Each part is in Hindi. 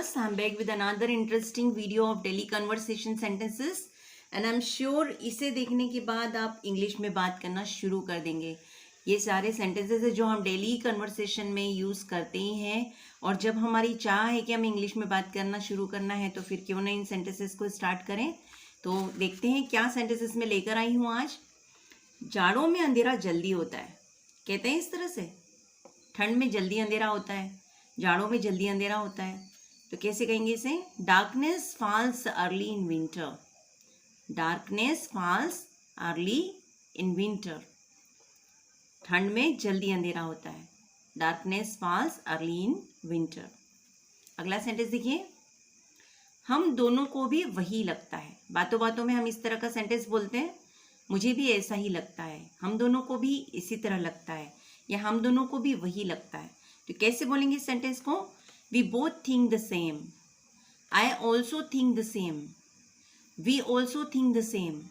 viewers, I'm back with another interesting video of daily conversation sentences and I'm sure इसे देखने के बाद आप इंग्लिश में बात करना शुरू कर देंगे। ये सारे सेंटेंसेस है जो हम डेली कन्वर्सेशन में यूज़ करते ही हैं और जब हमारी चाह है कि हम इंग्लिश में बात करना शुरू करना है तो फिर क्यों ना इन सेंटेंसेस को स्टार्ट करें। तो देखते हैं क्या सेंटेंसेस में लेकर आई हूँ आज। जाड़ों में अंधेरा जल्दी होता है, कहते हैं इस तरह से। ठंड में जल्दी अंधेरा होता है, जाड़ों में जल्दी अंधेरा होता है, तो कैसे कहेंगे इसे? Darkness falls early in winter. Darkness falls early in winter. ठंड में जल्दी अंधेरा होता है। Darkness falls early in winter. अगला सेंटेंस देखिए, हम दोनों को भी वही लगता है। बातों बातों में हम इस तरह का सेंटेंस बोलते हैं, मुझे भी ऐसा ही लगता है, हम दोनों को भी इसी तरह लगता है, या हम दोनों को भी वही लगता है। तो कैसे बोलेंगे इस सेंटेंस को? We both think the same. I also think the same. We also think the same.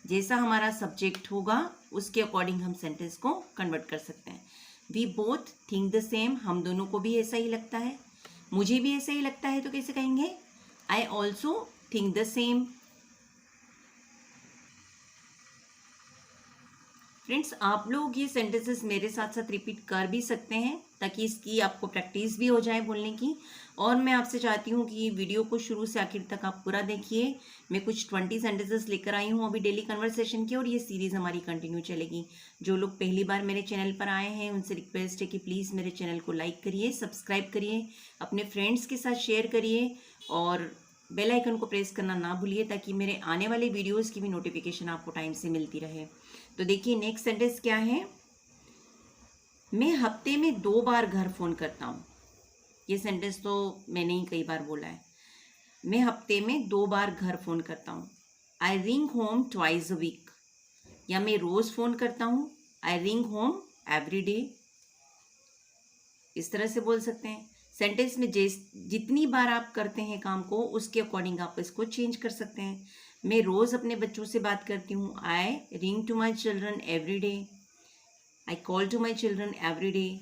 जैसा हमारा सब्जेक्ट होगा उसके अकॉर्डिंग हम सेंटेंस को कन्वर्ट कर सकते हैं। We both think the same, हम दोनों को भी ऐसा ही लगता है, मुझे भी ऐसा ही लगता है, तो कैसे कहेंगे? आई also think the same. Friends, आप लोग ये सेंटेंसेस मेरे साथ साथ रिपीट कर भी सकते हैं ताकि इसकी आपको प्रैक्टिस भी हो जाए बोलने की। और मैं आपसे चाहती हूँ कि वीडियो को शुरू से आखिर तक आप पूरा देखिए। मैं कुछ 20 सेंटेंसेस लेकर आई हूँ अभी डेली कन्वर्सेशन की, और ये सीरीज़ हमारी कंटिन्यू चलेगी। जो लोग पहली बार मेरे चैनल पर आए हैं उनसे रिक्वेस्ट है कि प्लीज़ मेरे चैनल को लाइक करिए, सब्सक्राइब करिए, अपने फ्रेंड्स के साथ शेयर करिए और बेल आइकन को प्रेस करना ना भूलिए ताकि मेरे आने वाले वीडियोज़ की भी नोटिफिकेशन आपको टाइम से मिलती रहे। तो देखिए नेक्स्ट सेंटेंस क्या है। मैं हफ्ते में 2 बार घर फ़ोन करता हूँ। ये सेंटेंस तो मैंने ही कई बार बोला है। मैं हफ्ते में 2 बार घर फ़ोन करता हूँ। I ring home twice a week. या मैं रोज़ फ़ोन करता हूँ। I ring home every day. इस तरह से बोल सकते हैं। सेंटेंस में जितनी बार आप करते हैं काम को उसके अकॉर्डिंग आप इसको चेंज कर सकते हैं। मैं रोज़ अपने बच्चों से बात करती हूँ। I ring to my children every day. I call to my children every day,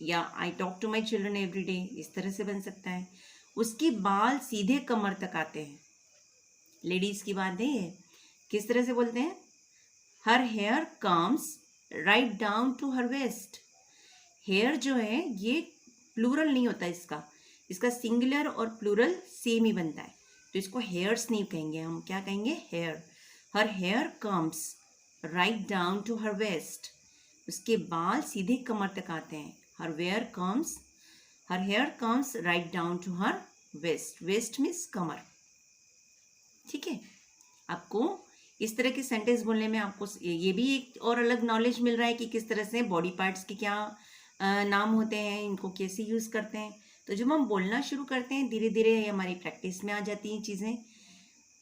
या I talk to my children every day. इस तरह से बन सकता है। उसके बाल सीधे कमर तक आते हैं। लेडीज़ की बात है ये। किस तरह से बोलते हैं? Her hair comes right down to her waist. Hair जो है ये प्लूरल नहीं होता इसका सिंगुलर और प्लूरल सेम ही बनता है, तो इसको हेयर्स नहीं कहेंगे, हम क्या कहेंगे? Hair. Her hair comes right down to her waist. उसके बाल सीधे कमर तक आते हैं। Her hair comes right down to her waist. Waist means कमर। ठीक है, आपको इस तरह के सेंटेंस बोलने में आपको ये भी एक और अलग नॉलेज मिल रहा है कि किस तरह से बॉडी पार्ट्स के क्या नाम होते हैं, इनको कैसे यूज़ करते हैं। तो जब हम बोलना शुरू करते हैं धीरे धीरे हमारी प्रैक्टिस में आ जाती हैं चीज़ें।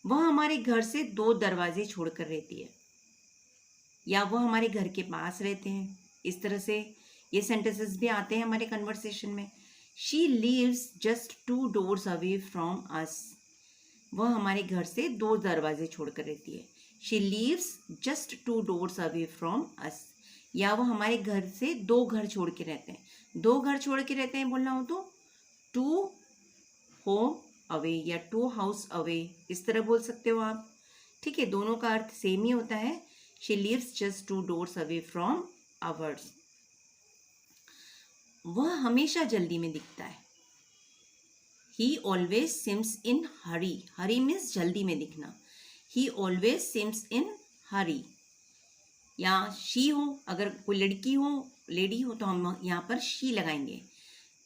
वह हमारे घर से 2 दरवाजे छोड़कर रहती है, या वह हमारे घर के पास रहते हैं। इस तरह से ये सेंटेंसेस भी आते हैं हमारे कन्वर्सेशन में। She lives just 2 doors away from us. वह हमारे घर से 2 दरवाजे छोड़कर रहती है। She lives just 2 doors away from us. या वो हमारे घर से 2 घर छोड़ के रहते हैं। 2 घर छोड़ के रहते हैं बोलना हो तो 2 होम अवे या 2 हाउस अवे, इस तरह बोल सकते हो आप। ठीक है, दोनों का अर्थ सेम ही होता है। She lives just 2 doors away from ours. वह हमेशा जल्दी में दिखता है। He always seems in hurry. Hurry means जल्दी में दिखना। He always seems in hurry. या शी हो, अगर कोई लड़की हो, लेडी हो, तो हम यहाँ पर शी लगाएंगे।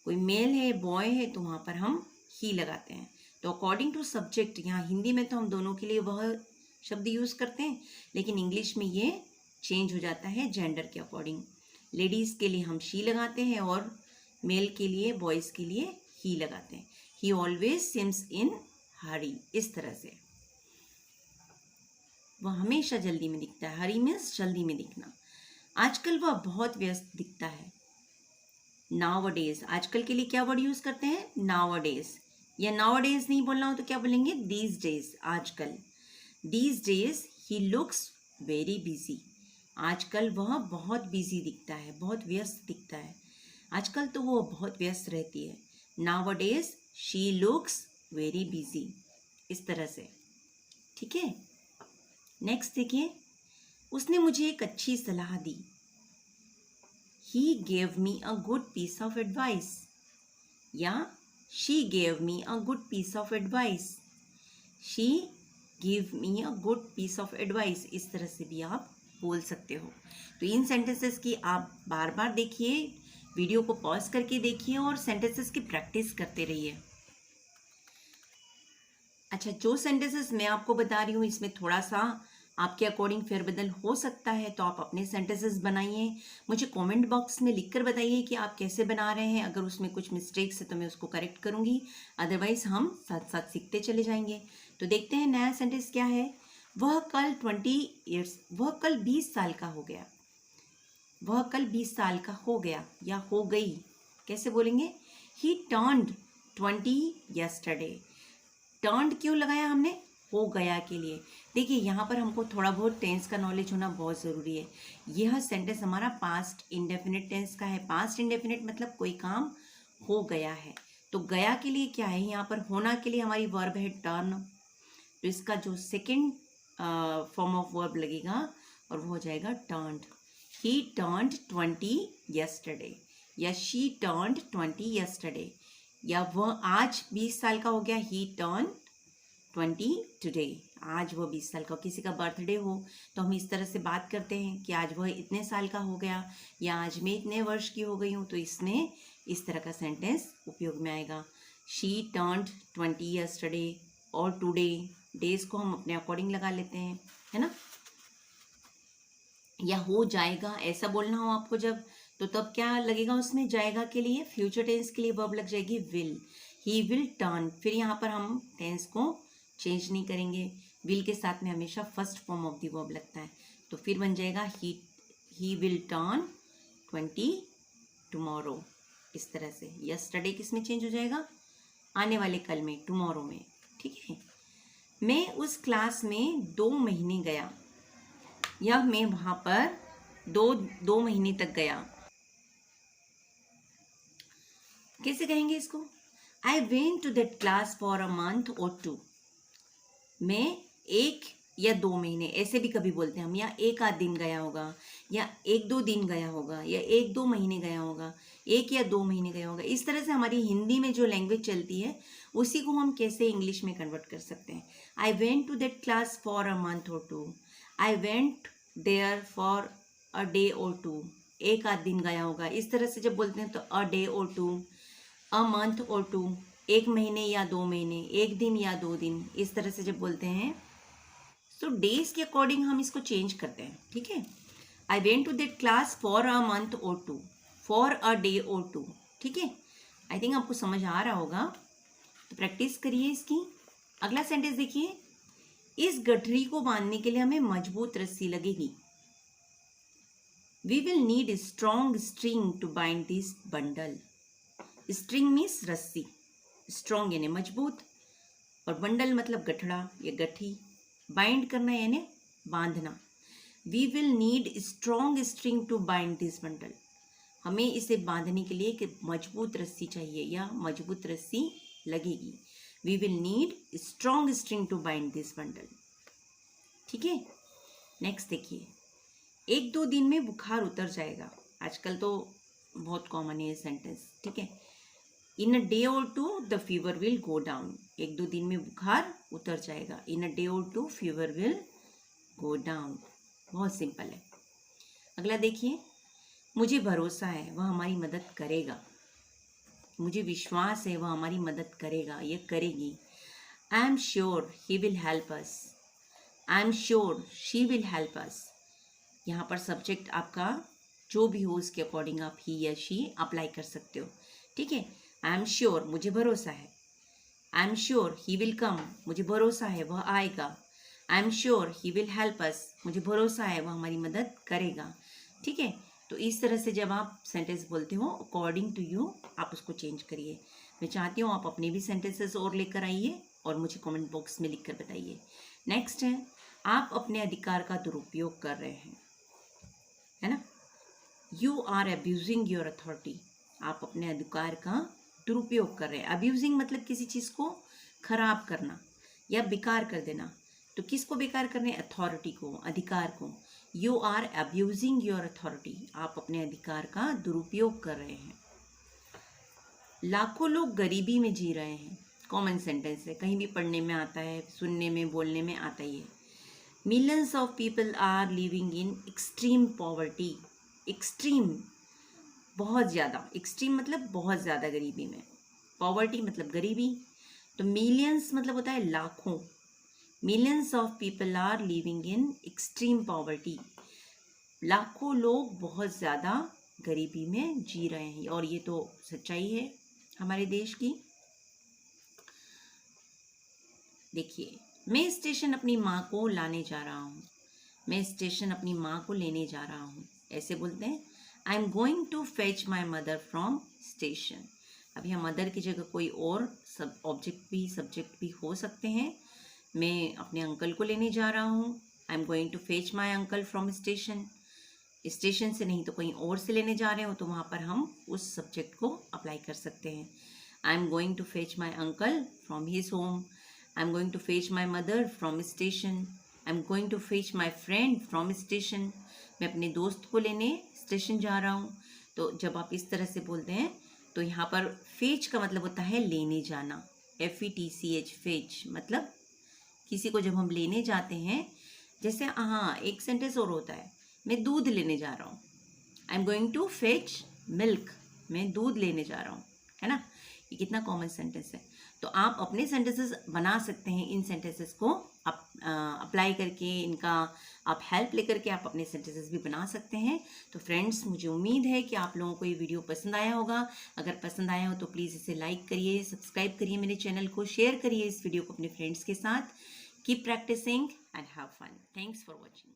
कोई मेल है, बॉय है, तो वहाँ पर हम ही लगाते हैं। तो अकॉर्डिंग टू सब्जेक्ट, यहाँ हिंदी में तो हम दोनों के लिए वह शब्द यूज़ करते हैं, लेकिन इंग्लिश में ये चेंज हो जाता है जेंडर के अकॉर्डिंग। लेडीज़ के लिए हम शी लगाते हैं और मेल के लिए, बॉयज़ के लिए ही लगाते हैं। ही ऑलवेज सिम्स इन हरी। इस तरह से वह हमेशा जल्दी में दिखता है। हरी मीन्स जल्दी में दिखना। आजकल वह बहुत व्यस्त दिखता है। नाउअडेज, आजकल के लिए क्या वर्ड यूज़ करते हैं? नाउअडेज। या नाउअडेज नहीं बोलना हो तो क्या बोलेंगे? दीज डेज, आजकल। These days he looks very busy. आजकल वह बहुत बिजी दिखता है, बहुत व्यस्त दिखता है। आजकल तो वो बहुत व्यस्त रहती है। Nowadays she looks very busy, इस तरह से। ठीक है, नेक्स्ट देखिए, उसने मुझे एक अच्छी सलाह दी। He gave me a good piece of advice, या she gave me a good piece of advice, she give me a good piece of advice, इस तरह से भी आप बोल सकते हो। तो इन सेंटेंसेस की आप बार बार देखिए, वीडियो को पॉज करके देखिए और सेंटेंसेस की प्रैक्टिस करते रहिए। अच्छा, जो सेंटेंसेस मैं आपको बता रही हूँ इसमें थोड़ा सा आपके अकॉर्डिंग फेरबदल हो सकता है, तो आप अपने सेंटेंसेस बनाइए, मुझे कमेंट बॉक्स में लिखकर बताइए कि आप कैसे बना रहे हैं। अगर उसमें कुछ मिस्टेक्स है तो मैं उसको करेक्ट करूँगी, अदरवाइज हम साथ साथ सीखते चले जाएंगे। तो देखते हैं नया सेंटेंस क्या है। वह कल 20 साल का हो गया। वह कल 20 साल का हो गया या हो गई, कैसे बोलेंगे? ही टर्न्ड 20 यस्टरडे। टर्न्ड क्यों लगाया हमने? हो गया के लिए। देखिए यहाँ पर हमको थोड़ा बहुत टेंस का नॉलेज होना बहुत ज़रूरी है। यह सेंटेंस हमारा पास्ट इंडेफिनिट टेंस का है। पास्ट इंडेफिनिट मतलब कोई काम हो गया है। तो गया के लिए क्या है? यहाँ पर होना के लिए हमारी वर्ब है टर्न। तो इसका जो सेकेंड फॉर्म ऑफ वर्ब लगेगा और वो हो जाएगा टर्न्ड। ही टर्न्ड 20 यस्टरडे, या शी टर्न्ड 20 यस्टरडे, या वह आज 20 साल का हो गया। ही टर्न 20 टुडे, आज वह 20 साल का। किसी का बर्थडे हो तो हम इस तरह से बात करते हैं कि आज वह इतने साल का हो गया, या आज मैं इतने वर्ष की हो गई हूँ। तो इसमें इस तरह का सेंटेंस उपयोग में आएगा। शी टर्न्ड 20 यस्टरडे और टुडे, डेज को हम अपने अकॉर्डिंग लगा लेते हैं, है ना। या हो जाएगा ऐसा बोलना हो आपको जब, तो तब क्या लगेगा उसमें? जाएगा के लिए फ्यूचर टेंस के लिए वर्ब लग जाएगी विल। ही विल टर्न, फिर यहाँ पर हम टेंस को चेंज नहीं करेंगे, विल के साथ में हमेशा first form of the verb लगता है। तो फिर बन जाएगा ही विल टर्न 20 टुमारो, इस तरह से। यस्टरडे किस में चेंज हो जाएगा? आने वाले कल में, टुमारो में। ठीक है, मैं उस क्लास में 2 महीने गया, या मैं वहां पर दो महीने तक गया। कैसे कहेंगे इसको? I went to that class for a month or 2। मैं 1 या 2 महीने ऐसे भी कभी बोलते हैं हम, या 1 आध दिन गया होगा, या 1-2 दिन गया होगा, या 1-2 महीने गया होगा, 1 या 2 महीने गया होगा। इस तरह से हमारी हिंदी में जो लैंग्वेज चलती है उसी को हम कैसे इंग्लिश में कन्वर्ट कर सकते हैं। I went to that class for a month or 2। I went there for a day or 2, 1 आध दिन गया होगा। इस तरह से जब बोलते हैं तो अ day or 2, a month or 2, 1 महीने या 2 महीने, 1 दिन या 2 दिन, इस तरह से जब बोलते हैं तो डेज के अकॉर्डिंग हम इसको चेंज करते हैं। ठीक है, I went to that class for a month or 2, for a day or 2। ठीक है, आई थिंक आपको समझ आ रहा होगा, तो प्रैक्टिस करिए इसकी। अगला सेंटेंस देखिए, इस गठरी को बांधने के लिए हमें मजबूत रस्सी लगेगी। We will need strong string to bind this bundle. String means रस्सी, स्ट्रॉन्ग यानी मजबूत, और बंडल मतलब गठड़ा या गठी। बाइंड करना यानी बांधना। We will need strong string to bind this bundle. हमें इसे बांधने के लिए एक मजबूत रस्सी चाहिए, या मजबूत रस्सी लगेगी। We will need strong string to bind this bundle. ठीक है, नेक्स्ट देखिए, 1-2 दिन में बुखार उतर जाएगा। आजकल तो बहुत कॉमन है ये सेंटेंस। ठीक है, इन अ day or 2 the fever will go down. 1-2 दिन में बुखार उतर जाएगा। इन अ day or 2 fever will go down. बहुत सिंपल है। अगला देखिए, मुझे भरोसा है वह हमारी मदद करेगा। मुझे विश्वास है वह हमारी मदद करेगा या करेगी। I am sure he will help us. I am sure she will help us. यहाँ पर सब्जेक्ट आपका जो भी हो उसके अकॉर्डिंग आप ही या शी अप्लाई कर सकते हो। ठीक है, आई एम श्योर, मुझे भरोसा है। I am sure he will come, मुझे भरोसा है वह आएगा। I am sure he will help us, मुझे भरोसा है वह हमारी मदद करेगा। ठीक है, तो इस तरह से जब आप सेंटेंस बोलते हो अकॉर्डिंग टू यू आप उसको चेंज करिए। मैं चाहती हूँ आप अपने भी सेंटेंसेस और लेकर आइए और मुझे कमेंट बॉक्स में लिखकर बताइए। नेक्स्ट है, आप अपने अधिकार का दुरुपयोग कर रहे हैं, है ना। You are abusing your authority. आप अपने अधिकार का दुरुपयोग कर रहे हैं। अब्यूजिंग मतलब किसी चीज़ को खराब करना या बेकार कर देना। तो किसको बेकार कर रहे हैं? अथॉरिटी को, अधिकार को। You are abusing your authority, आप अपने अधिकार का दुरुपयोग कर रहे हैं। लाखों लोग गरीबी में जी रहे हैं, कॉमन सेंटेंस है, कहीं भी पढ़ने में आता है, सुनने में, बोलने में आता ही है। Millions of people are living in extreme poverty. Extreme बहुत ज़्यादा, एक्सट्रीम मतलब बहुत ज़्यादा गरीबी में, पॉवर्टी मतलब गरीबी। तो मिलियंस मतलब होता है लाखों। Millions of people are living in extreme poverty, लाखों लोग बहुत ज़्यादा गरीबी में जी रहे हैं, और ये तो सच्चाई है हमारे देश की। देखिए, मैं स्टेशन अपनी माँ को लाने जा रहा हूँ। मैं स्टेशन अपनी माँ को लेने जा रहा हूँ, ऐसे बोलते हैं। I am going to fetch my mother from station. अब यहाँ मदर की जगह कोई और सब ऑब्जेक्ट भी, सब्जेक्ट भी हो सकते हैं। मैं अपने अंकल को लेने जा रहा हूँ। I am going to fetch my uncle from station. Station से नहीं तो कहीं और से लेने जा रहे हो तो वहाँ पर हम उस सब्जेक्ट को अप्लाई कर सकते हैं। I am going to fetch my uncle from his home. I am going to fetch my mother from station. I am going to fetch my friend from station. मैं अपने दोस्त को लेने स्टेशन जा रहा हूँ। तो जब आप इस तरह से बोलते हैं तो यहाँ पर फेच का मतलब होता है लेने जाना। FETCH, फेच मतलब किसी को जब हम लेने जाते हैं, जैसे हाँ एक सेंटेंस और होता है, मैं दूध लेने जा रहा हूँ। I am going to fetch milk, मैं दूध लेने जा रहा हूँ, है ना। ये कितना कॉमन सेंटेंस है। तो आप अपने सेंटेंसेस बना सकते हैं, इन सेंटेंसेस को आप अप्लाई करके, इनका आप हेल्प लेकर के आप अपने सेंटेंसेस भी बना सकते हैं। तो फ्रेंड्स, मुझे उम्मीद है कि आप लोगों को ये वीडियो पसंद आया होगा। अगर पसंद आया हो तो प्लीज़ इसे लाइक करिए, सब्सक्राइब करिए मेरे चैनल को, शेयर करिए इस वीडियो को अपने फ्रेंड्स के साथ। Keep practising and have fun. Thanks for watching.